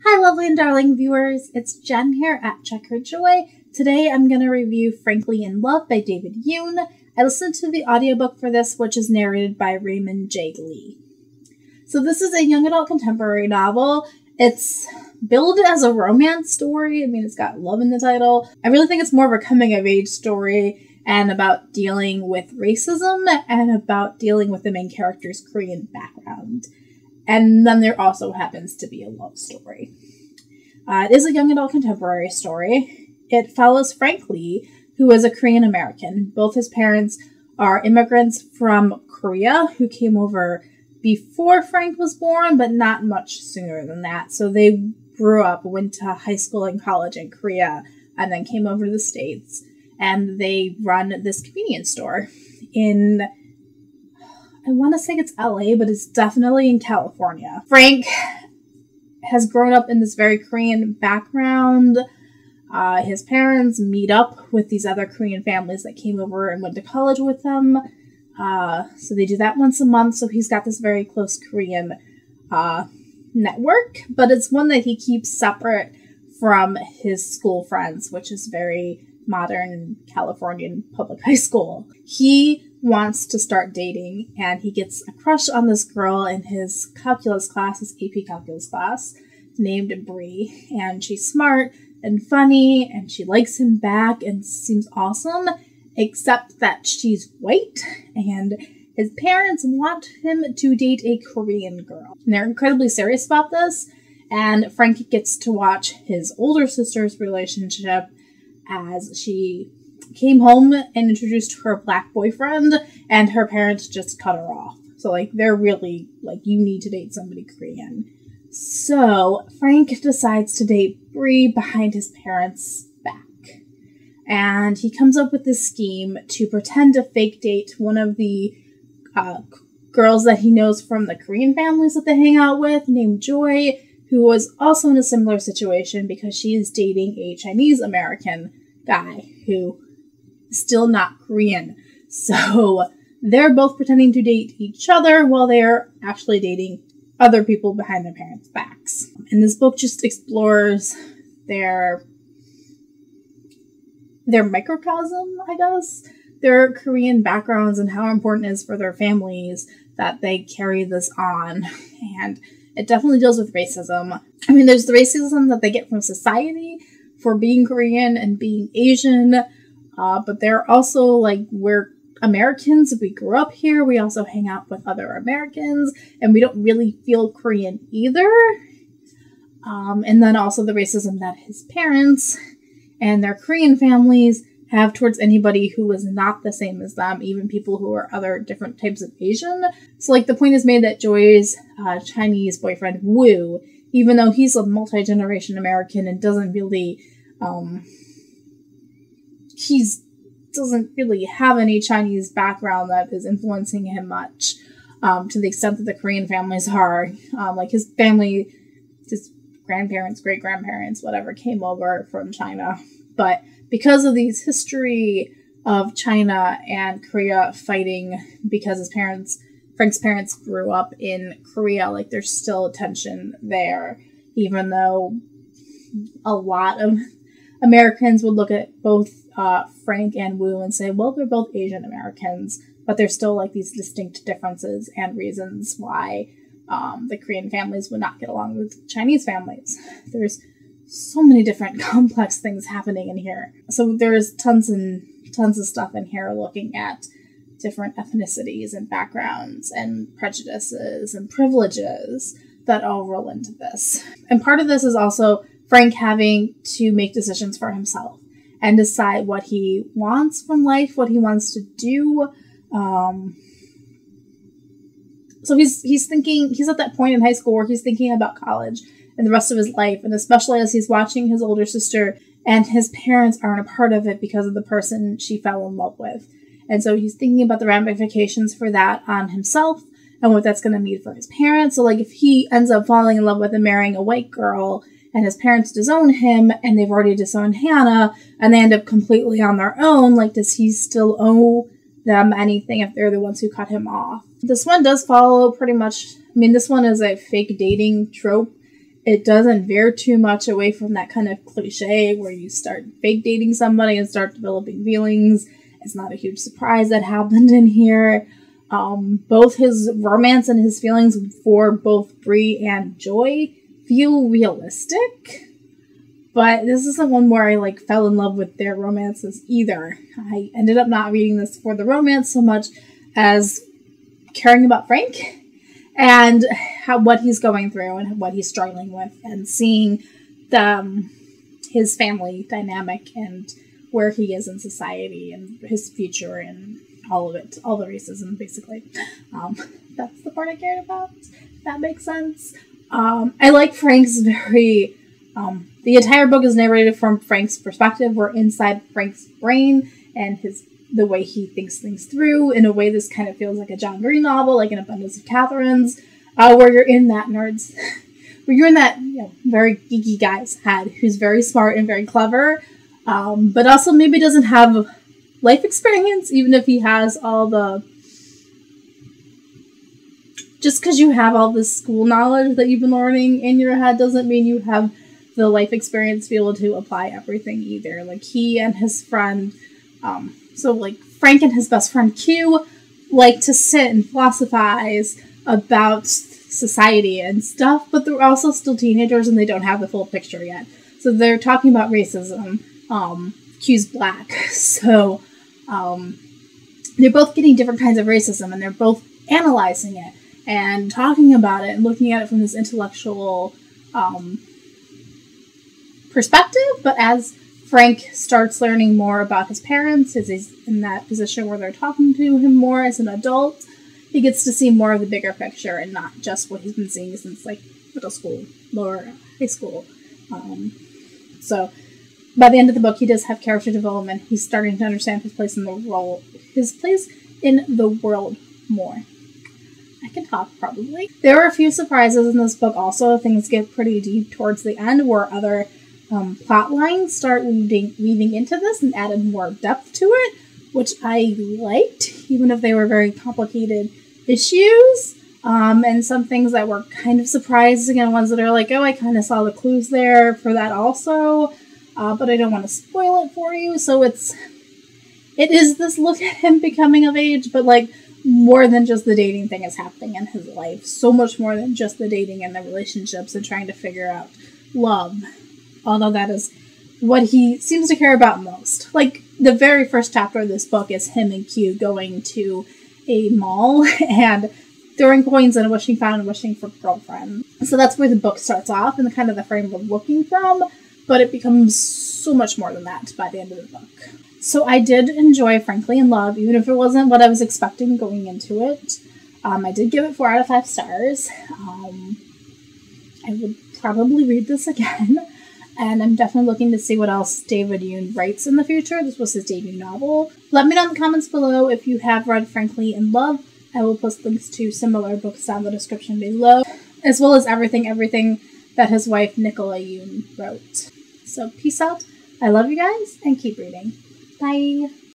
Hi lovely and darling viewers, it's Jen here at Check Her Joy. Today I'm going to review Frankly in Love by David Yoon. I listened to the audiobook for this, which is narrated by Raymond J. So this is a young adult contemporary novel. It's billed as a romance story. I mean, it's got love in the title. I really think it's more of a coming-of-age story and about dealing with racism and about dealing with the main character's Korean background. And then there also happens to be a love story. It is a young adult contemporary story. It follows Frank Lee, who is a Korean American. Both his parents are immigrants from Korea who came over before Frank was born, but not much sooner than that. So they grew up, went to high school and college in Korea, and then came over to the States. And they run this convenience store in, I want to say it's LA, but it's definitely in California. Frank has grown up in this very Korean background. His parents meet up with these other Korean families that came over and went to college with them. So they do that once a month. So he's got this very close Korean network, but it's one that he keeps separate from his school friends, which is very modern Californian public high school. He wants to start dating, and he gets a crush on this girl in his calculus class, his AP calculus class, named Brit, and she's smart and funny, and she likes him back and seems awesome, except that she's white, and his parents want him to date a Korean girl. And they're incredibly serious about this, and Frank gets to watch his older sister's relationship as she came home and introduced her black boyfriend, and her parents just cut her off. So, they're really, you need to date somebody Korean. So, Frank decides to date Brie behind his parents' back. And he comes up with this scheme to pretend to fake date one of the girls that he knows from the Korean families that they hang out with, named Joy, who was also in a similar situation because she is dating a Chinese American guy who is still not Korean. So they're both pretending to date each other while they're actually dating other people behind their parents' backs. And this book just explores their microcosm, I guess, their Korean backgrounds and how important it is for their families that they carry this on. And it definitely deals with racism. I mean, there's the racism that they get from society for being Korean and being Asian, but they're also, we're Americans. We grew up here. We also hang out with other Americans, and we don't really feel Korean either. And then also the racism that his parents and their Korean families have towards anybody who is not the same as them, even people who are other different types of Asian. So, the point is made that Joy's Chinese boyfriend, Woo, even though he's a multi-generation American and doesn't really, doesn't really have any Chinese background that is influencing him much, to the extent that the Korean families are. His family, his grandparents, great-grandparents, whatever, came over from China. But because of these history of China and Korea fighting, because Frank's parents grew up in Korea, there's still tension there, even though a lot of Americans would look at both Frank and Woo and say, well, they're both Asian Americans, but there's still these distinct differences and reasons why the Korean families would not get along with Chinese families. There's so many different complex things happening in here. So there's tons and tons of stuff in here looking at different ethnicities and backgrounds and prejudices and privileges that all roll into this. And part of this is also Frank having to make decisions for himself and decide what he wants from life, what he wants to do. So he's at that point in high school where he's thinking about college and the rest of his life, and especially as he's watching his older sister and his parents aren't a part of it because of the person she fell in love with. And so he's thinking about the ramifications for that on himself and what that's going to mean for his parents. So, if he ends up falling in love with and marrying a white girl and his parents disown him and they've already disowned Hannah and they end up completely on their own, does he still owe them anything if they're the ones who cut him off? This one does follow pretty much, this one is a fake dating trope It doesn't veer too much away from that kind of cliche where you start fake dating somebody and start developing feelings. It's not a huge surprise that happened in here. Both his romance and his feelings for both Brit and Joy feel realistic. But this isn't one where I fell in love with their romances either. I ended up not reading this for the romance so much as caring about Frank and what he's going through and what he's struggling with, and seeing his family dynamic and where he is in society and his future and all of it, all the racism basically. That's the part I cared about. If that makes sense. I like Frank's very. The entire book is narrated from Frank's perspective. We're inside Frank's brain and the way he thinks things through. In a way, this kind of feels like a John Green novel, like An Abundance of Catherine's, where you're in that very geeky guy's head who's very smart and very clever, but also maybe doesn't have life experience, even if he has all the. Just because you have all this school knowledge that you've been learning in your head doesn't mean you have the life experience to be able to apply everything either. He and his friend, Frank and his best friend Q, like to sit and philosophize about society and stuff, but they're also still teenagers and they don't have the full picture yet. So they're talking about racism. Q's black, so they're both getting different kinds of racism, and they're both analyzing it and talking about it and looking at it from this intellectual perspective. But as Frank starts learning more about his parents, as he's in that position where they're talking to him more as an adult, he gets to see more of the bigger picture and not just what he's been seeing since middle school or high school. So by the end of the book, he does have character development. He's starting to understand his place in the world more. I can talk, probably. There are a few surprises in this book also. Things get pretty deep towards the end where other plot lines start weaving into this and added more depth to it, which I liked, even if they were very complicated issues. And some things that were kind of surprising, and ones that are oh, I kind of saw the clues there for that also, but I don't want to spoil it for you. So it is this look at him becoming of age, but more than just the dating thing is happening in his life. So much more than just the dating and the relationships and trying to figure out love. Although that is what he seems to care about most. The very first chapter of this book is him and Q going to a mall and throwing coins in a wishing fountain and wishing for girlfriend. So that's where the book starts off and kind of the frame we're looking from, but it becomes so much more than that by the end of the book. So I did enjoy Frankly in Love, even if it wasn't what I was expecting going into it. I did give it 4 out of 5 stars. I would probably read this again. And I'm definitely looking to see what else David Yoon writes in the future. This was his debut novel. Let me know in the comments below if you have read Frankly in Love. I will post links to similar books down in the description below, as well as everything that his wife Nicola Yoon wrote. So peace out. I love you guys, and keep reading. Bye.